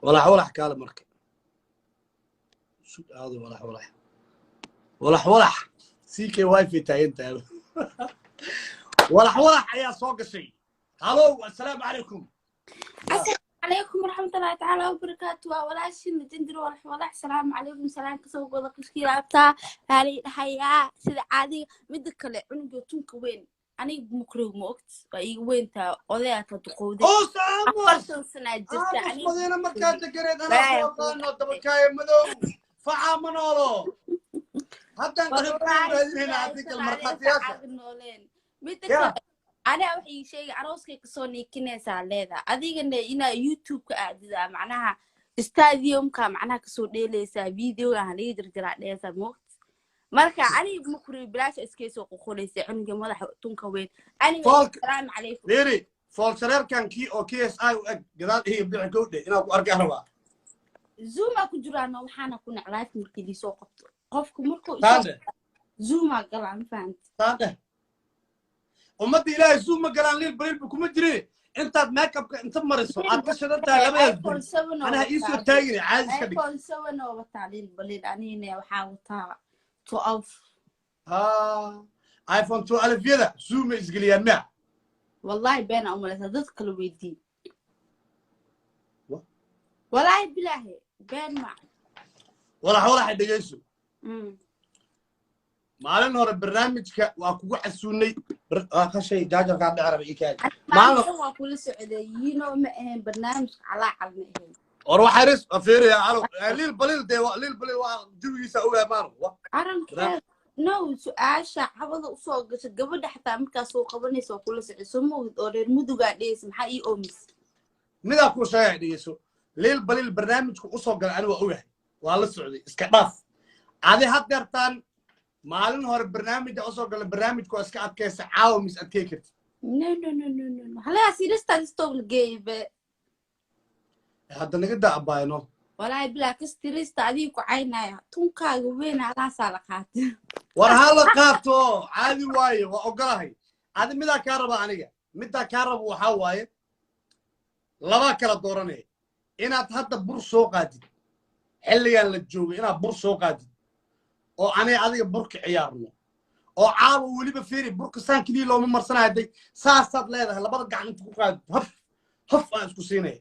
ولا كاله marka شو هذا ولا سيكي واي في تاينتا ولا ayaa soo gashay halo assalaamu calaykum السلام عليكم ورحمة الله تعالى وبركاته ولا شيء ندندر ولا السلام عليكم سلام كسو قضى كشكيلة أبتا هالي حياة سيدة عادي مدك له عنده تونك وين أنا بمكره موقت وين تا ولا تدقودي أفضل سنة جبت أنا مدينة مركز قريت أنا فوقنا دبكاي مدو فعا منولو حتى نقول هنا عندك المركزيات مدك أنا وحي شيء عروسك كسوني كنيسة لذا أديك إن يوتيوب كأدي معناها استاديوم كمعناها كسودي ليس فيديو يعني يدرج ليس موقت مركا أنا مكري بلاش إسكيسو قوليس عندي ملاح تنكوين أنا السلام عليكم ليري فولشرير كان كي أو كي إس آي جدال هي بيعقودي أنا أرجع روا زوما كجرانا وحنا كنا علاف مركلي سوق قفكم مركو زوما قلعن فهمت تانده ومدي إلهي زوم مقالان ليل بليل بكم جري انت ميك اب انت مرسو عطشة انت لبيل انا ايسو تايري عادي شبك ايفون 7 وبتعليل بليل انيني وحاوطها 12 ايفون 12 يدا زوم اسقليان مع والله بين امولتها ضدك الويدين والله بالله بين مع ولا حد يجلسوا maalin hore barnaamijka waa kugu xasuunay ka shay jaajarka dhacraba ikaad maalin waa kula socdeeyino ma ahayn barnaamijka calaacal ma ahayn war waxa ris afiiriya alo lil balil waa jawigiisa ogaa maano aran no su'aasha xabada u soo gashay gabadha xataa markaas soo qabanayso waa kula socodso mood oo reer muduga dhees maxaa ii oomis midaa ku sheegay dhigiso lil balil barnaamijku u soo galay aniga waa ogahay waa la socday iska dhaaf adi hadeertaan maalin hore barnaamijka u soo galay barnaamijku iska adkaysa caawa mis adkay kartid no hala sirista stol geebe hadda naga daabayno walaay bilaa kastirista adii ku caynaya tunkaaga weyn ala sala qaatay war hala qaato caadi waaye waa ogolahay adi midaa ka raba aniga midaa ka raba waxa waaye laba kala dooranay inaad hadda bur soo qaadid xilligan la joogo inaad bur soo qaadid oo anay adiga burka ciyaarno oo caawa waliba fiiri burka saankii looma marsanaayay saasaad leedahay labada gacan inta ku qaad haf aan isku siinay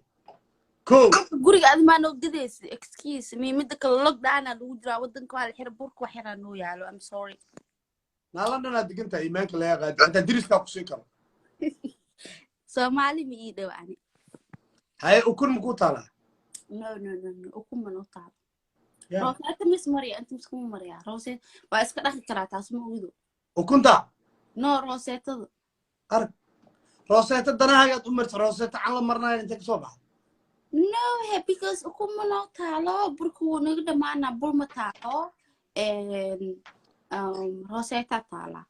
ko guriga aad ma noo gideys excuse me mid kale lockdown lagu jira wadanka waa la xir burka wax yar noo yaalo I'm sorry naalandana diganta iimaanka la yaqaan inta diriska ku sii karo Soomaali mi ii dhawaani hay ukun ma ku taala no ukun ma noo taala روسيتا مس مريا أنت مس كم مريا روسيتا واسكت أخي كراتا اسمه ويدو وكنتا نو روسيتا أرك روسيتا دنا هاي أمرت روسيتا على مرنا أنت كسبها no he because أكون منو تالو بركو نقدر معنا برما تالو روسيتا تالا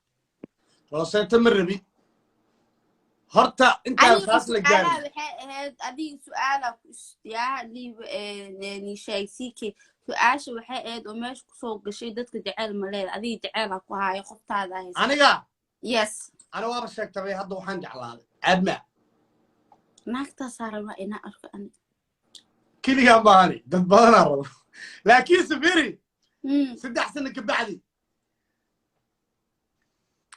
روسيتا مربي هرتا انت اساس لجاري ادي سؤالك يا لي شيء سيكي سؤاش waxay aad oo meesh ku soo gashay dadka jacayl ma leed adii jacayl ku haay qoftaada hayso aniga yes ana waa sheegtay hadda waxaan jeclaaday adma naagta saarama ina arko ani kiliya baani dad badan rabo laakiin safiri saddex sano ka bacdi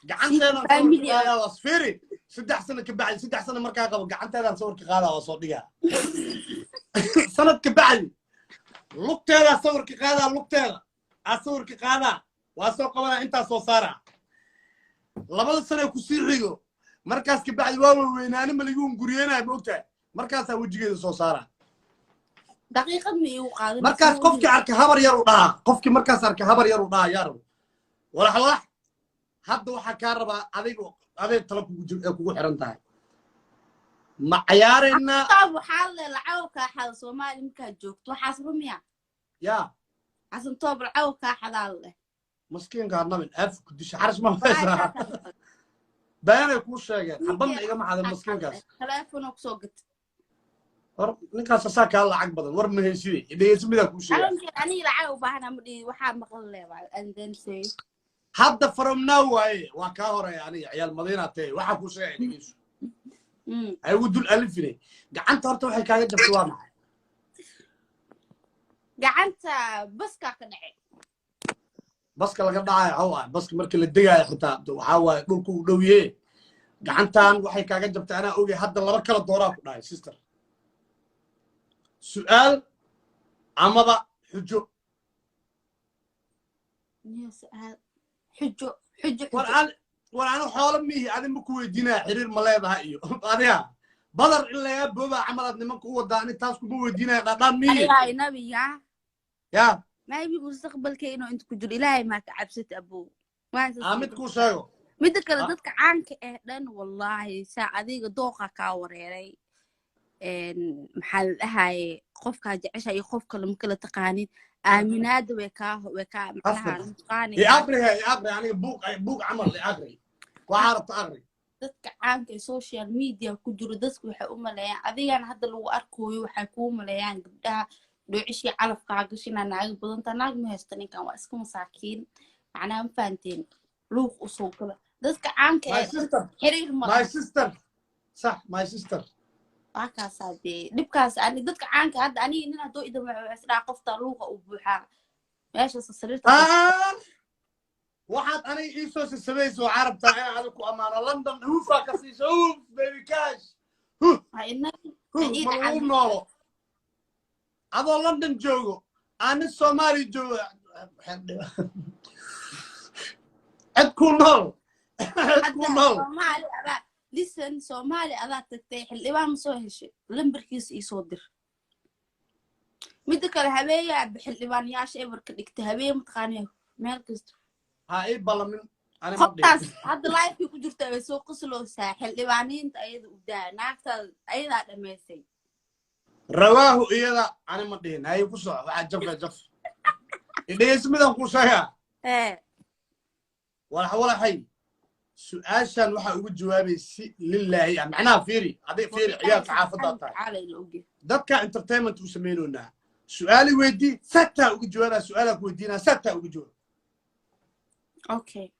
gacanteena familya wasfiri saddex sano ka bacdi saddex sano markaa qabo gacanteedan sawirka qaadaa oo soo dhigaa sanad ka bacdi lugteeda sawirka qaadaa lugteeda sawirka qaadaa waa soo qabanaa intaa soo saaraa labada sano ku sii xigo markaas ka bacdi waa weynaani ma lagu guriyeenay ma ogtahay markaas wajigeeda soo saaraa daqiiqad ma igu qaadan markaas qofki arka habar yar u dhaha qofki markaas arka habar yar u dhaha yaa rabo walax hadda waxa ka rabaa adiga talo kugu xiran tahay ma ciyaarayna waxaa la lacawka xal Soomaali marka joogto waxaas rumiya ya asan toob lacawka xalaal leh maskiinka namin af ku disha xaras ma haysa baana ku sheegay xabban iga ma xadan maskiinkaas telefoon ku soo gat war ninkaas saaka lacag badan war ma haysiday idayso mida ku sheegay ani lacaw baahna ma dhii waxa maqal leeyahay and then say hadda from now waaye waa ka horay aniga ciyaal madiina tay waxa ku sheegay dhigeyso ay wadul alifine gacanta horta waxay kaaga jabtay waa maxay gacanta baska ka dhacay baska laga dhacay hawa baska markii la degayo xitaa waxa waaye dhulku u dhowye gacantan waxay kaaga jabtay ana oogay hadda laba kala dooraa ku dhahay sister su'aal amaba xujo su'aal xujo war aan xoolo mihi adin ma ku weydiinaa xiriir ma leedahay iyo adiga badar in laga booba camalad nimanka u wadaa in taas kuma weydiinaya dhadhaan mihi ay nabiga ya ما يبي مستقبلك إنه أنت كجر إلهي ما كعبست أبوه ما عمد كوسايو مدة كلا ضدك عنك إهدان والله ساعة ذيك دوقة كاوريري إن محل هاي خوفك جعشة يخوفك لمكلا تقانين آمناد وكا معناها نتقاني يا أقري يعني بوق عمل يأقري وعارف تأقري ضدك عنك سوشيال ميديا كجر ضدك وحي ملايان أذي أنا هذا لو أركوي وحيكون ملايان قبلها لو عشي علف كاغشينا ناق بدنتا ناق مهستني كان واسكو مساكين معناها مفانتين لوق وصول كله دادك عانك حرير ماي سيستر صح ماي سيستر هكاس هادي دبكاس اني دادك عانك هدا اني اننا دو اذا اسرع قفتا لوقا وبوحا ماشي سريرت واحد انا ايسوس السبيس وعرب تاعي عليكم امانه لندن هوفا كسي شوف بيبي كاش هاي انك نورو adoo London joogo aan Soomaali joogo cid ku nool Soomaali ada listen Soomaali ada tagtay xildhibaan soo heshay lambarkiisa ii soo dir mid kale habeeyaa xildhibaanyaasha eber ka dhigtay habeen mataqaanay meel kasta ha ii balamin ana ma hadda live ku jirta way soo qoslo saa xildhibaaniinta ayada u daa naagta ayada dhameysay رواه إياه أنا ما دين هاي قصة واحد جف إذا اسمه قصة ولا حي سؤال شان واحد يقول جوابي لله يعني معناها فيري هذا فيري عيال عافضات ذاتك انترتينمنت وسمينونا سؤالي ودي ستة يقول جوابها سؤالك ودينا ستة يقول جواب أوكي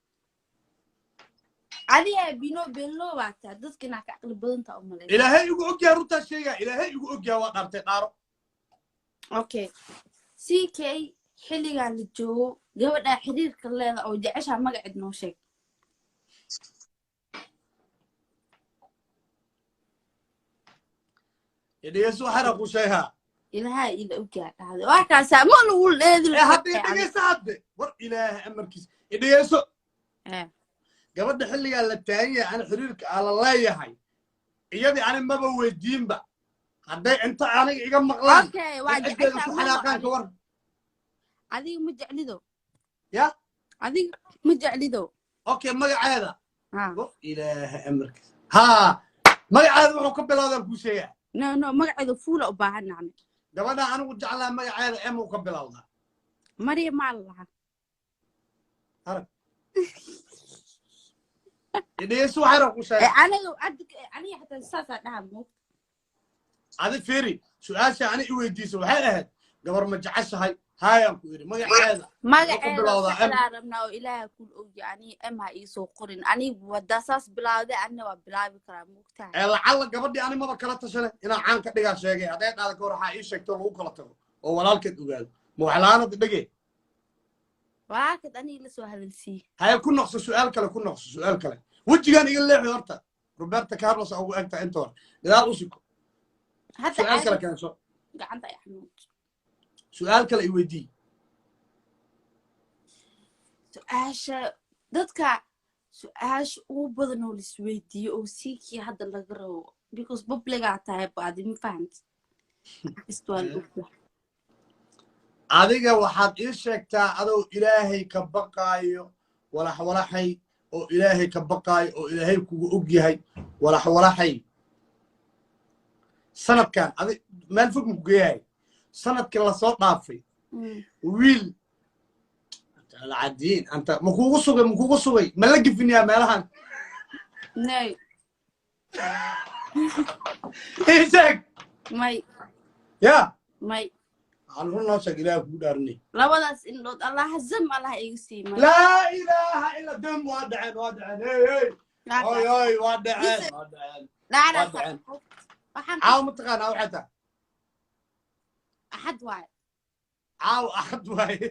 عليها بينو بينو واتا دتك إنك عقل بدنتا أو ملاك إلهي يقول أجيا روتا شيء إلهي يقول أجيا وقرت قارو أوكي سي كي حلي قال الجو قبل حرير كله أو جعشها مقعد نوشك إذا يسوع حرقوا شيئا إلهي إذا أجيا هذا واحد سامون نقول إيه حتى يتجي سعد ور إله أمركز إذا يسوع قبل حلي قال التانية أنا حريرك على الله يحي إيادي أنا ما بودين بقى هدي أنت أنا إيجا مغلان أوكي واجد حلاقان كور هذه مجعلي ذو يا هذه مجعلي ذو أوكي ما هذا إله أمرك ها ما هذا وحو قبل هذا الكوشية نو مقعد فول أو باهن عني قبل أنا وجع لها ما هذا أم وقبل هذا مريم مع الله هرب إذا يسوع حرقوا شيء أنا حتى الساسة نعم هذا فيري سؤال شيء أنا يوديس وحيد قبل ما جعش هاي أقولي ما هذا ما ربنا وإله كل يعني أما يسوع قرن أنا وداساس بلاده أنا وبلاد بكرة مقتنع لعل قبل دي أنا ما بكرت شنو أنا عنك دقيقة شيء هذا قال كور حقيقي شكله هو كلته ولا الكد قال مو حلانة دقيقة واحد أنا اللي سو هذا الشيء هاي كل نقص سؤال كله كل نقص سؤال كله وجي كان يقول لي حضرت روبرتا كارلوس أو أنت لا أوصيكم سؤال كله كان شو قعدت يا حمود سؤال كله يودي سؤال dadka su-aasha ugu badan oo lisweydiiyo oo siikii hadda laga rabo because publigaa tahay baadi ma fahamti adiga waxaad ii sheegtaa adoo ilaahay ka baqaayo walaxwalaxay oo ilaahay ka baqaayo oo ilaahay kugu og yahay walaxwalaxay sanadkan adig meel fog muku geeyahay sanadkii lasoo dhaafay wiil العاديين انت مكوغو سوغي ما لقفني يا مالهان ناي ايزك ماي يا ماي عنو نوشك إله كودارني لا بدأس إنه الله هزم الله يقسي لا إله إلا دم وادعن هي هاي وادعن لا لا عاو متقان أو حتى أحد واحد caaw axad waaye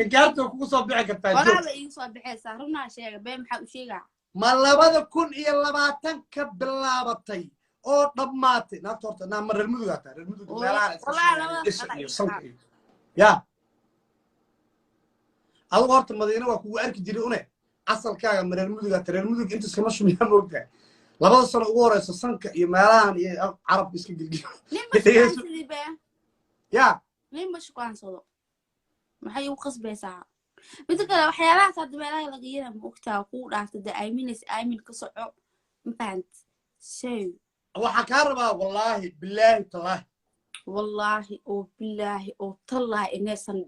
inkaarta kugu soo bixi kartaa walaaba igu soo bixaysaa runaa sheega been maxaa u sheegaa ma 2020 ka bilaabatay oo dhammaatay naagta horta naa mareer mudugaa taa reer mudug meelaha ya adigu horta madiina waa kugu arki jiray une asalkaaga mareer mudugaa taa reer mudug inta iskama shumiyaa moogtahay labada sano ugu horeysa sanka iyo meelahan iyo carabka iska gilgil ya nin ma shukaansado maxay u qasbaysaa midda kale waxyaalahaas hadda meelaha laga yara ma ogtaa kuu dhaafta dee aamin ka soco mafahant shay waxaa kaa rabaa wallaahi bilaahi tallaahi wallaahi oo bilaahi oo tallaahi inaysan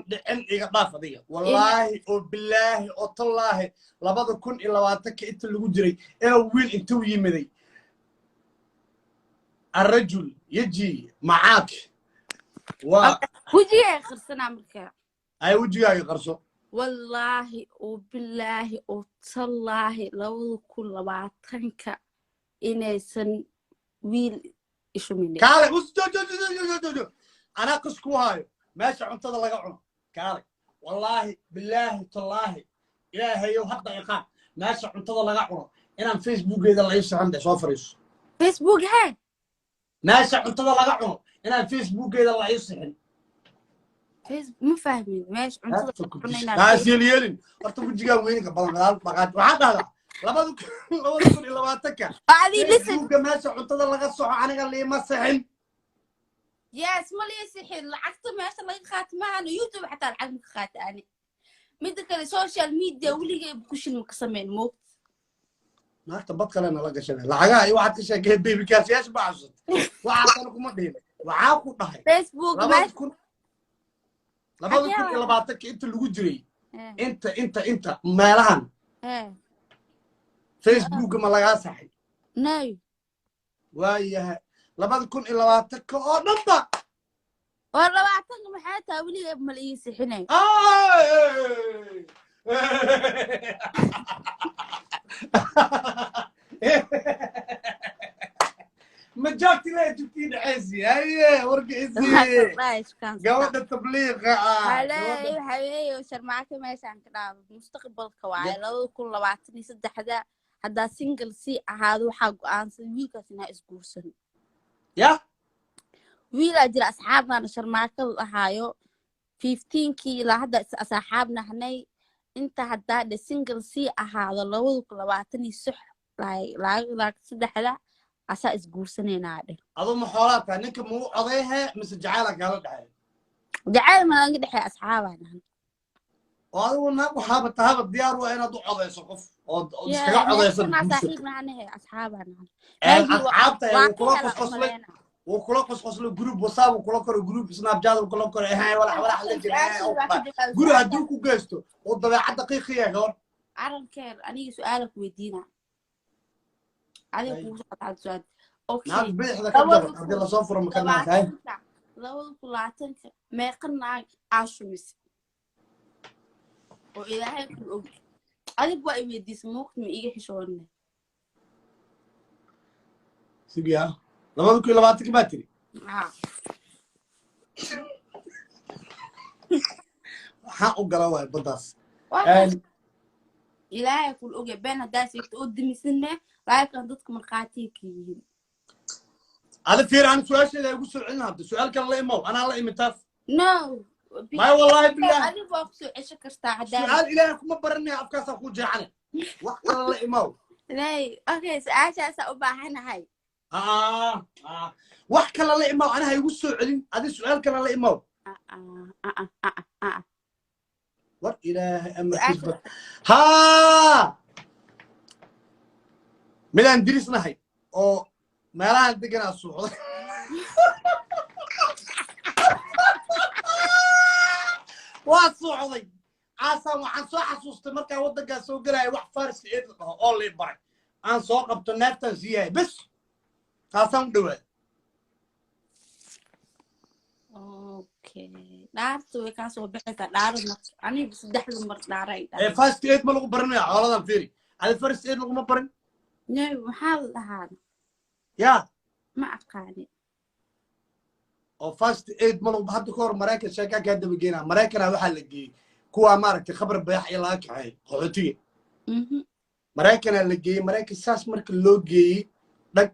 dhicin iga dhaaf adiga wallaahi oo bilaahi oo tallaahi 2020 inta lagu jiray inuu wiil intuu yimiday الرجل يجي معاك وجهي قرصنا مركا اي وجهي قرصو والله وبالله وتالله لو كل باتنك انيسن ويل ايشو مني كالي انا قسكو هاي ماشي عنتدا لغا cuno كالي والله بالله تالله الهي وحد يقان ماشي عنتدا لغا cuno inaan facebookgeeda la iibsan cande soo fariiso facebook ها ماشي عنتدا لغا cuno inaan facebookgeeda la iibsan فيسبوك ما فاهمين ماشي عنتدا cunayna taas yeelin horta wajiga weynka badan gadaal baqaad waxa dhahda 2020 عادي لسن ماشي عنتدا laga soco aniga liima saxin ياس ما لي سحر لعقت ماشي laga qaatmaa youtube حتى العلم qaatani mid kale social media waliga kushin ka sameyn mo naagta bad kalena la gashay lacagaha iyo waxaad ka sheegay baby kaasiyaash baasad waxa tan kuma dhihin waxa ku dhahay facebook labada kun iyo labaatanka inta lagu jiray inta meelahan facebook ma laga saxay nay waayahay 2020 oo dhanba oo 20 maxay taa waliga ma la ii sixinay ما جاكتي لا جبتين عزي هيا ورقعزي قوة التبليغ هلا حبيبي وشر معك ماشان كده مستقبل كواعي لو كل 2023 هذا سنجل سي هذا حق انس ويلكاس انها اسقورسن يا ويلا جرى اصحابنا شر معك هايو 15 كيلو هذا اصحابنا هني انت هذا سنجل سي هذا لو كل 20 صح لا سدحدا asa isguursanayna dhig ado ma xoolaata ninka muu odeehe mise jacaala kala dhaxay jacaal ma laga dhaxay asxaabana oo adigu naag waxaaba tahaba diyaar waa inaad u codeyso qof oo iskaga codeyso saaxiibna anahay asxaabana asxaabta uu kula qosqoslo group whatsapp uu kula koro group snapchat uu kula koro wala xalla jiray guri haduu ku geesto oo dabeecad daqiiqiya gaar arankeer aniga su'aal ku weydiina عليك وصلت سؤال اوكي نعم بيحدا كدر هذه لا صفر مكانك هاي لو كلاتنك ما يقنعك عاشومس واذا هيك اوكي عليك بقى يدي سموك ما يجي حشورنا سيبيها لما كل لباتك باتري حق قراوه بداس إلهي كل أوجي بين هداس يقدم سنة لكن ضدك مرقاتي كيين. هذا فير عن سؤال شيء يقول سؤالنا هذا سؤال كان الله يمو أنا الله يمتاز. No. ما والله بالله. أنا بقول إيش كرست عدالة. سؤال إلهي كم برني أفكار سأقول جاعني. وقت الله يمو. لا أوكي سؤال شيء سأقول هنا هاي. وقت الله يمو أنا هيقول سؤالين هذا سؤال كان الله يمو. ور إلهي أمر حزب ها ميلان درسنا هاي أو ميلان دقنا الصعود والصعودي عاصم وعن صح حسوست مركا ودقا سوق لها واحد فارس إطلقه أولي باي عن سوق بتنافت زيها بس عاصم دوال اوكي دارت way ka soo bixisa dhaarna aniga saddexda mar dhaaray first aid ma lagu baranaya xooladan fiiri hada first aid lagu ma baran nee waxa la dhahaa ya ma aqaani oo first aid mal hadda ka hor maraykan sheekaa kaa daba geenaa maraykana waxaa la geeyey kuwaa maaragtay khabar bayax iyo laga kaxeey qaxootiga maraykana la geeyey maraykan saas marka loo geeyey dhag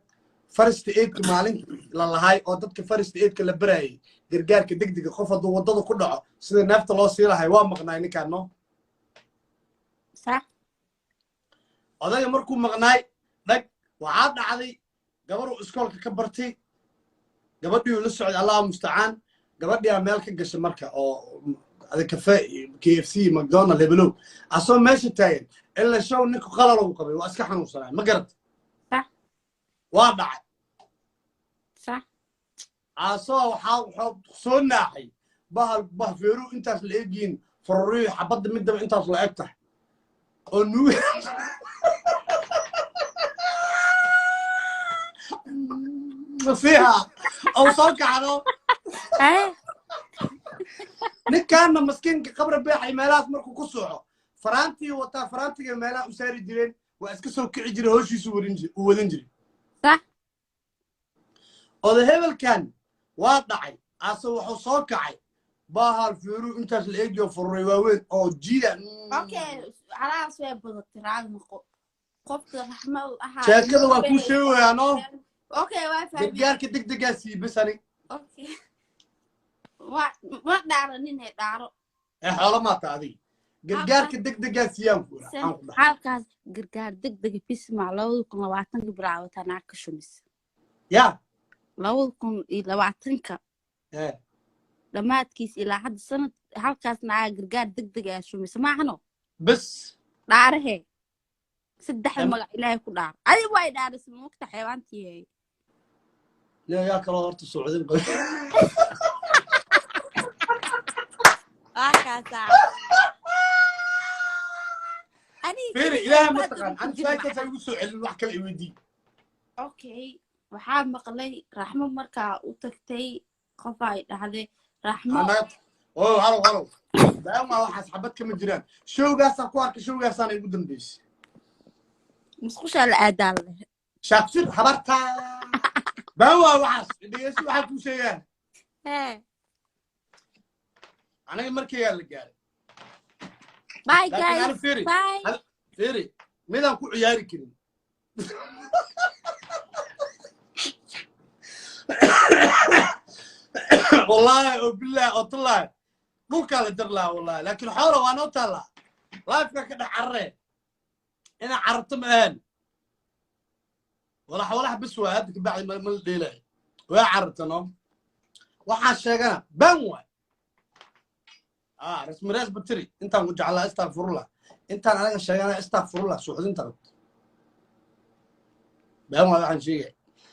first aidka maalinta la lahay oo dadka first aidka la barayay gargaarka degdega qof hadduu waddada ku dhaco sida neefta loo sii lahay waa maqnaay ninkaan no صح odayga markuu maqnaay dhag waxaa dhacday gabaruu iskoolka ka bartay gabadhii uu la socday allahu mustacaan gabadhiyaa meel ka gashay marka oo kafe KFC McDonald lebelow asoo meesha taagan ila show ninku qalalow qabay waa iska xanuunsanay ma garad صح waa dhacay صح asoo waxaa soo naaxay bah feeru intaas la eegin farriyo xabadda midaba intaas la eg tahay oo nuu فيها او صوك عدو نكان مسكين قبر بيحي ميلات مركو كسوعو فرانتي وتا فرانتي ميلات وساري جيرين واسك سو كعي جيري هوشيسو ودن جيري صح oday hebel kan waa dhacay asoo wuxuu soo kacay bahal fiiru intaas la eegiyo furray waaweyn oo jiida okay alaas way badatay raad qofka raxmad ahaa sheekada waa ku sheegayaan oo okay waa fahmay gargaarka degdega sii bisani okay waa dhaaranin ee dhaaro xoolo ma taadi gargaarka degdega siiyaan ku halkaas gargaar degdeg bisma 2020 bilaw tanaa ka shumis ya 2020 dhamaadkiis ilaa hadda sanad halkaasna gargaar degdeg ah shumis ma ahno bas dhaarahe saddex magac ilaahay ku dhaar ay way dhaaris moogta xayawaantii يا كلا هرت السعوديين قوي هكذا أني فيري إله متقن أنت لا تسوي سؤال الواحد الإيدي أوكي وحاب مقلي رحمة مركا وتكتي قفاي هذا رحمة هلو ده ما واحد حبتك من جيران شو قاس أقوارك شو قاس أنا يقدم بيش مسخوش على الأدال شاكسر حبرتها بوا وحش اللي يسوي حكوا شيئا أنا مركي يا رجال باي جايز فيري باي فيري مين أكو عياري كريم والله وبالله وطلع مو كان درلا والله لكن حوله وانا طلع لايفك كده عرّي انا عرّت مهن ولا حوالها بسوا هذيك بعد ما الليله ويا عرّتنا waxaa sheegana ban way rasmi raas batri intaan ku jeclaa astaghfirullah intaan anaga sheegana astaghfirullah suuxdinta ban way waxaan sheegay